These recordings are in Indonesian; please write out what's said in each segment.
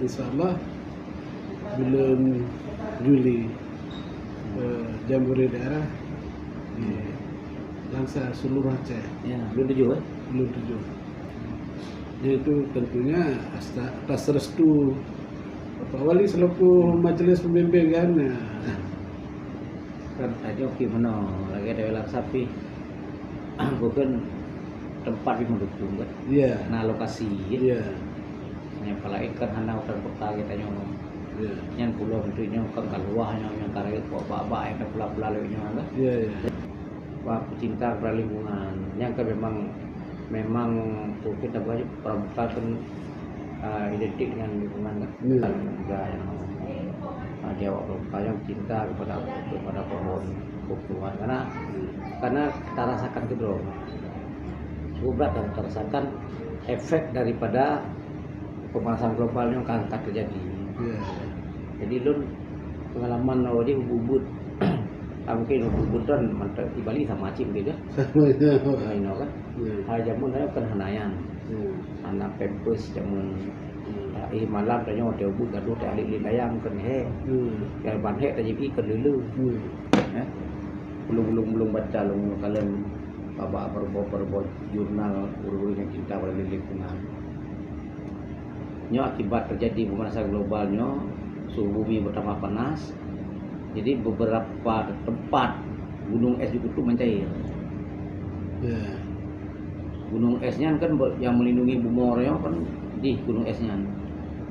insyaallah bulan Juli jambore daerah di Langsa seluruh Aceh. Ya, belum 7 kan? Belum 7. Yaitu tentunya atas restu Bapak Wali selaku majelis pembimbing kan. Kan tadi oke mana lagi ada welak sapi. Bukan tempat yang mendukung kan? Iya. Nah lokasi. Iya. Yang pala ikan hana utan kota kita nyong. Iya. Yang pulau tentunya kan kaluahnya yang karya kok bak-bak yang pula-pula lewatnya kan? Iya, iya. Wah, pecinta perlingkungan yang kan memang kita banyak pramuka kan identik dengan lingkungan kan? Iya. Juga yang Jawa pramuka yang cinta kepada pohon tumbuhan karena kita rasakan gitu loh. Cukup berat dan kita rasakan efek daripada pemanasan global yang akan terjadi. Iya. Jadi lu pengalaman awalnya ubud mungkin ubud kan mantap di Bali sama Aceh gitu kan. Ini kan. Hal jamun saya kan hanayan. Anak pempes jamun malam tanya hotel ubud gaduh teh ahli layang kan he. Yang ban he tadi pi kan dulu. Belum baca belum kalian babak perbo jurnal guru-guru yang cinta pada lingkungan. Akibat terjadi pemanasan globalnya, suhu bumi bertambah panas. Jadi beberapa tempat gunung es itu mencair. Yeah. Gunung esnya kan yang melindungi bumornya kan di gunung esnya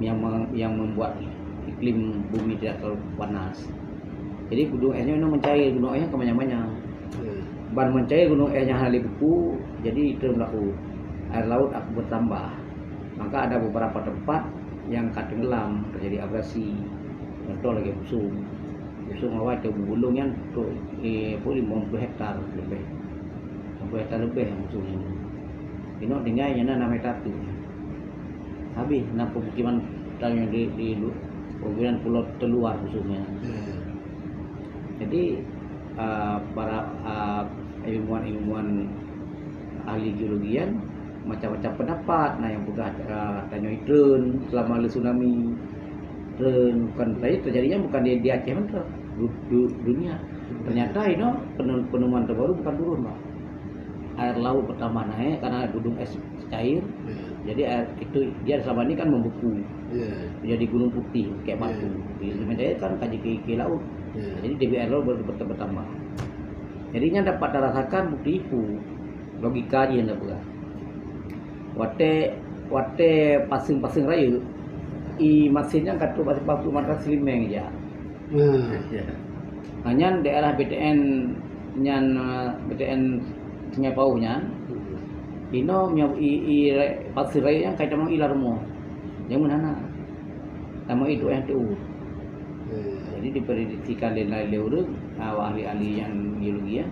yang membuat iklim bumi tidak terlalu panas. Jadi gunung esnya itu mencair, gunung esnya kebanyakan. Ban mencair gunung esnya hali beku, jadi itu berlaku air laut akan bertambah. Maka ada beberapa tempat yang tenggelam, terjadi abrasi. Contoh lagi Busung awal itu bulungnya tuh 50 hektar lebih. 50 hektar lebih yang Busung ini. Ini tinggalnya 6 hektar tuh. Habis nah pemukiman yang di pemukiman pulau terluar Busungnya. Jadi para ilmuwan ahli geologian macam-macam pendapat. Nah yang sudah tanya drone selama tsunami drone bukan tadi terjadinya bukan di Aceh kan dunia. Ternyata ini penemuan terbaru bukan turun Pak. Air laut pertama naik karena gunung es cair. Jadi air itu dia selama ini kan membeku. Jadi gunung putih kayak batu. Di mencair kan kaji ke laut. Jadi debit air laut bertambah. Jadinya dapat dirasakan bukti itu logika dia yang dapat. Wate pasing raya i mesinnya katu pasing mata selimeng aja. Hanya daerah BTN Sungai Pauhnya ino i pasing raya yang kaitan mau ilarmo. Yang mana? Tamu itu yang tu. Jadi diprediksikan lain-lain ahli-ahli yang geologi ya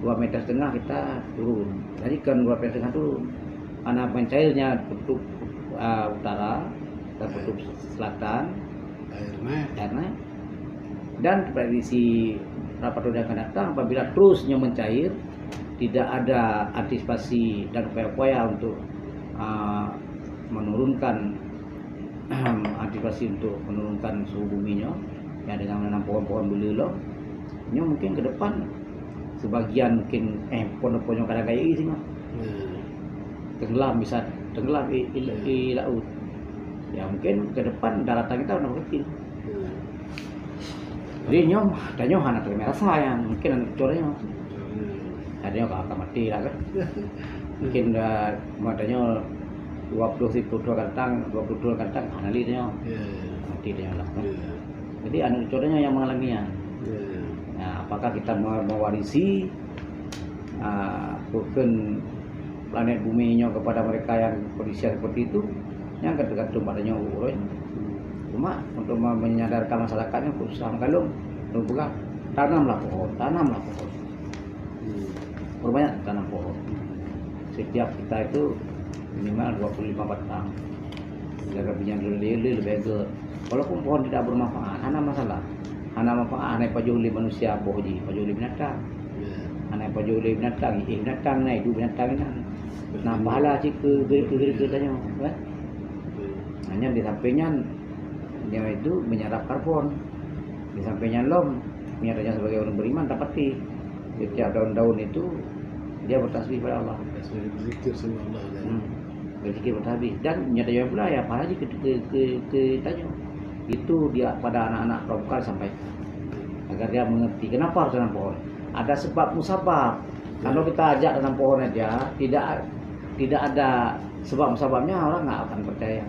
2,5 meter kita turun. Jadi kan 2,5 meter turun. Anak pencairnya kutub utara, kutub selatan, airnya, dan prediksi rapat yang akan datang apabila terusnya mencair, tidak ada antisipasi dan upaya-upaya untuk menurunkan suhu buminya, ya dengan menanam pohon-pohon belulung, mungkin ke depan sebagian mungkin pohon-pohon kadang kayak ini sih mah. Bisa tenggelam di laut. Ya mungkin ke depan daratan kita udah kecil. Jadi tanya anak merasa yang mungkin anak corenya. Adanya kakak mati lah kan. Mungkin matanya 22 kantang analisnya. Mati dia lah. Jadi anak corenya yang mengalaminya. Nah, apakah kita mewarisi bukan planet buminya kepada mereka yang kondisi seperti itu yang tergantung padanya urut. Cuma untuk menyadarkan masyarakatnya khususnya kalau bukan tanamlah pohon. Perbanyak tanam pohon. Setiap kita itu minimal 25 batang. Jaga pinjam lebih bagus. Walaupun pohon tidak bermanfaat, hana masalah. Hana manfaat, hana pajuli manusia bohji, pajuli binatang. Hana pajuli binatang, binatang naik, itu binatang ini. Nah, pahala sih ke tanya, kan? Hanya di sampingnya dia itu menyerap karbon. Di sampingnya lom, nyatanya sebagai orang beriman dapati setiap daun-daun itu dia bertasbih pada Allah. Berzikir sama Allah kan. Berzikir bertasbih dan nyatanya pula ya apa lagi ke tanya itu dia pada anak-anak provokal sampaikan agar dia mengerti kenapa harus tanam pohon. Ada sebab musabab. Kalau kita ajak tanam pohon aja tidak ada sebab musababnya orang nggak akan percaya.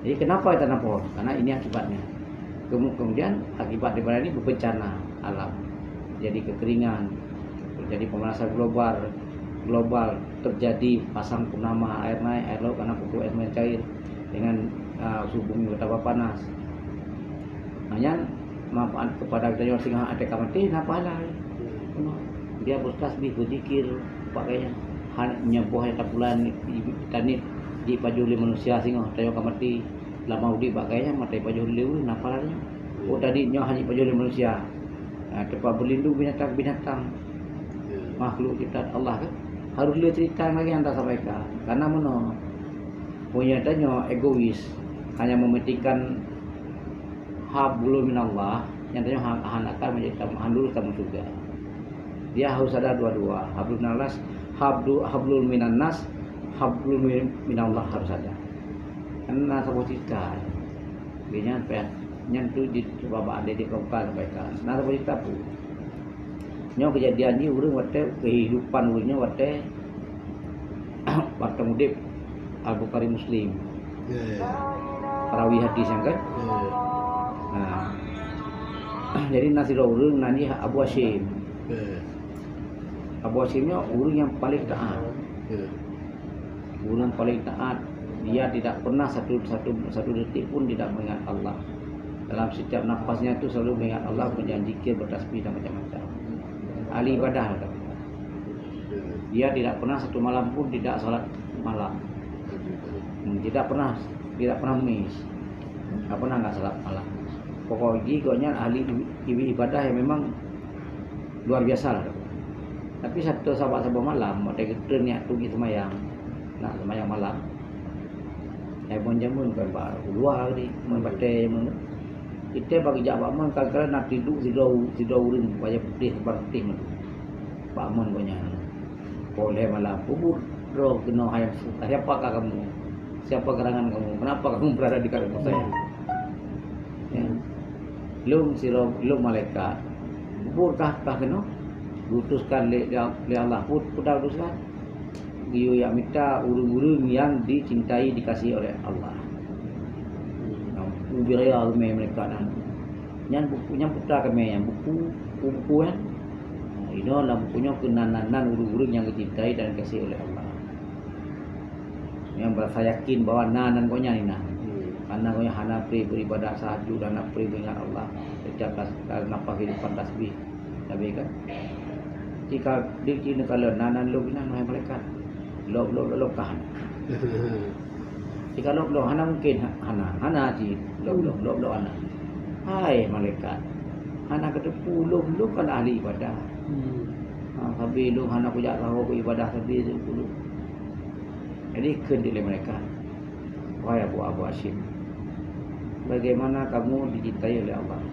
Jadi kenapa tanam pohon? Karena ini akibatnya. Kemudian akibat daripada ini bencana alam. Jadi kekeringan, terjadi pemanasan global, terjadi pasang purnama, air naik, air laut karena kutu es mencair dengan suhu bumi betapa panas. Hanya manfaat kepada kita yang singa ada kamati napa lah. Dia bertasbih, berzikir, pakainya nyabuh yang tapulan tanit di pajuli manusia singa tayo kamati lama udi pakainya matai pajuli napa lah. Oh tadi nyo hanya pajuli manusia. Tempat berlindung binatang-binatang makhluk ciptaan Allah kan harus dia cerita lagi yang tak sampaikan karena mana punya tanya egois hanya mementingkan hablum minallah yang tanya akan menjadi handul kamu juga dia harus ada dua-dua hablum minallah hablul minannas hablul minallah harus ada karena sebuah cerita dia nyentuh di babak ada di kongkal sampaikan nah sebuah cerita pun nyo kejadian ni urang wate kehidupan urangnya wate waktu mudip Al-Bukhari Muslim. Perawi hadis yang kan. Nah. Jadi nasira urang nani Abu Hashim. Abu Hashimnya urang yang paling taat. Urang paling taat. Dia tidak pernah satu detik pun tidak mengingat Allah. Dalam setiap nafasnya itu selalu mengingat Allah, berjanjikir, bertasbih dan macam-macam. Ahli ibadah. Dia tidak pernah satu malam pun tidak salat malam. Tidak pernah miss. Tidak pernah enggak salat malam. Pokoknya ahli ibadah yang memang luar biasa lah. Tapi satu sahabat malam, mereka kita niat pergi semayang. Nak semayang malam. Jamun kan baru keluar ni, membaca mana. Kita bagi jawab man kadang nak tidur sidau urin supaya putih seperti itu. Pak Mon punya. Boleh malam kubur roh kena hayam suka. Siapakah kamu? Siapa gerangan kamu? Kenapa kamu berada di kalangan saya? Ya. Belum malaikat. Kuburkah kena? Diutuskan oleh Allah pun sudah utuskan. Dia yang minta urung-urung yang dicintai dikasihi oleh Allah. Ubiraya mereka dan yang putra kami yang buku kan ini adalah bukunya kenanan urung-urung yang dicintai dan dikasihi oleh Allah yang berasa yakin bahwa nanan konya ni karena konya hana beribadah sahaju dan nak beringat Allah setiap nafas kehidupan tasbih tapi kan jika dikini kalau nanan lo binan malaikat lo kahan jika lo hana mungkin hana ji lo hana. Hai malaikat. Hana kedepu lo kan ahli ibadah. Tapi lo hana kujak tahu ibadah tapi dulu. Jadi kendili mereka. Wahai Abu Hashim. Bagaimana kamu dicintai oleh Allah?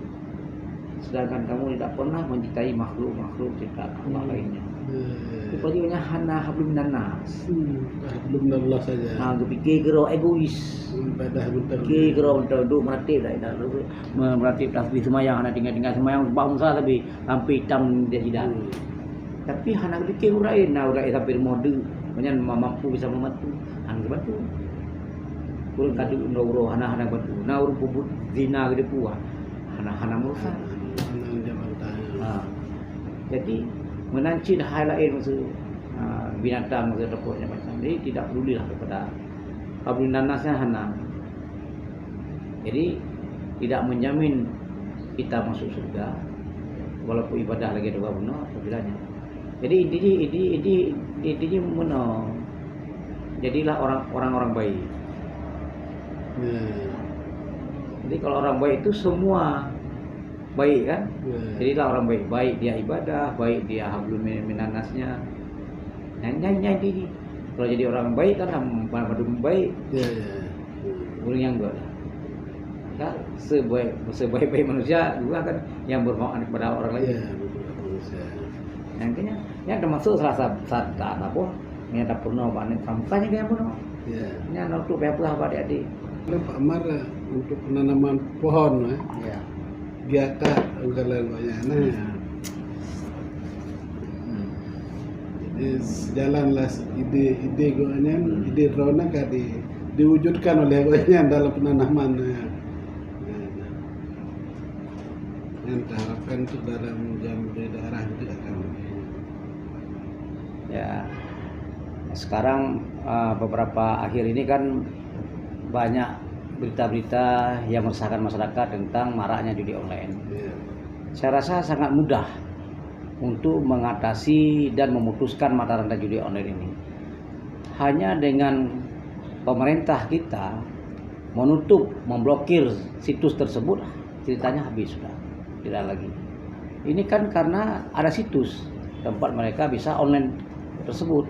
Sedangkan kamu tidak pernah mencintai makhluk-makhluk ciptaan Allah lainnya. Rupanya hana hablum minannas. Hablum minallah saja. Fikir kira egois. Ibadah betul. Fikir kira duduk meratib dah. Meratib tasbih semayang, hana tinggal semayang bangsa tapi sampai hitam dia tidak. Tapi hana fikir urain sampai mode. Banyak mampu bisa membantu. Hana bantu. Kurang kadu uro hana bantu. Na urung pubut zina gede puah. Hana merusak. Jadi menanci hal lain masa binatang masa repotnya macam jadi tidak pedulilah kepada hablun nanasnya hana. Jadi tidak menjamin kita masuk surga walaupun ibadah lagi dua benar apabila. Jadi intinya mana jadilah orang-orang baik. Jadi kalau orang baik itu semua baik kan? Jadilah orang baik dia ibadah, baik dia hablum minannasnya. Nyanyi. Kalau jadi orang baik kan madu baik. Orang yang enggak lah. Kan sebaik-baik manusia juga kan yang bermanfaat kepada orang lain. Ya, beberapa manusia. Nantinya yang termasuk salah satu apa yang tak pernah panen sampahnya dia pun. Ya. Ini untuk apa adik-adik. Kalau Pak Amar untuk penanaman pohon, Ya. giata kalau banyak nah. Jadi sejalanlah ide goanya, ide drone kan diwujudkan oleh goanya dalam penanaman. Yang kita harapkan itu dalam jam daerah juga akan. Ya. Sekarang beberapa akhir ini kan banyak berita-berita yang meresahkan masyarakat tentang maraknya judi online. Ya. Saya rasa sangat mudah untuk mengatasi dan memutuskan mata rantai judi online ini. Hanya dengan pemerintah kita menutup, memblokir situs tersebut, ceritanya habis sudah, tidak lagi. Ini kan karena ada situs tempat mereka bisa online tersebut.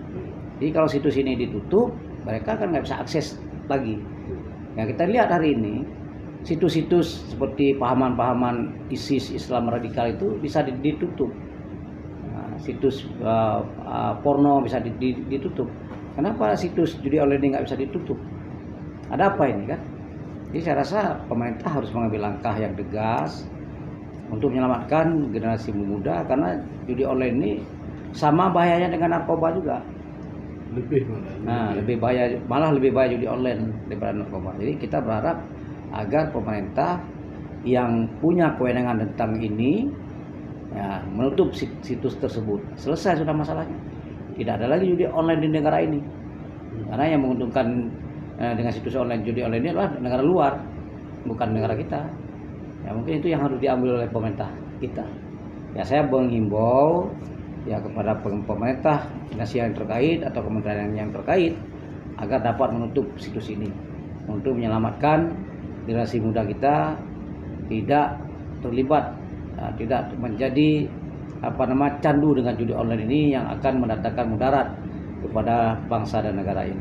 Jadi kalau situs ini ditutup, mereka kan nggak bisa akses lagi. Yang kita lihat hari ini, situs-situs seperti pahaman-pahaman ISIS, Islam radikal itu bisa ditutup. Nah, situs porno bisa ditutup. Kenapa situs judi online ini nggak bisa ditutup? Ada apa ini kan? Jadi saya rasa pemerintah harus mengambil langkah yang tegas untuk menyelamatkan generasi muda, karena judi online ini sama bahayanya dengan narkoba juga. Lebih malah. Nah, malah lebih bahaya judi online daripada narkoba. Jadi kita berharap agar pemerintah yang punya kewenangan tentang ini ya, menutup situs tersebut. Selesai sudah masalahnya. Tidak ada lagi judi online di negara ini. Karena yang menguntungkan dengan situs online judi online ini adalah negara luar, bukan negara kita. Ya mungkin itu yang harus diambil oleh pemerintah kita. Ya saya menghimbau ya kepada pemerintah, dinas yang terkait atau kementerian yang terkait agar dapat menutup situs ini untuk menyelamatkan generasi muda kita tidak terlibat, tidak menjadi candu dengan judi online ini yang akan mendatangkan mudarat kepada bangsa dan negara ini.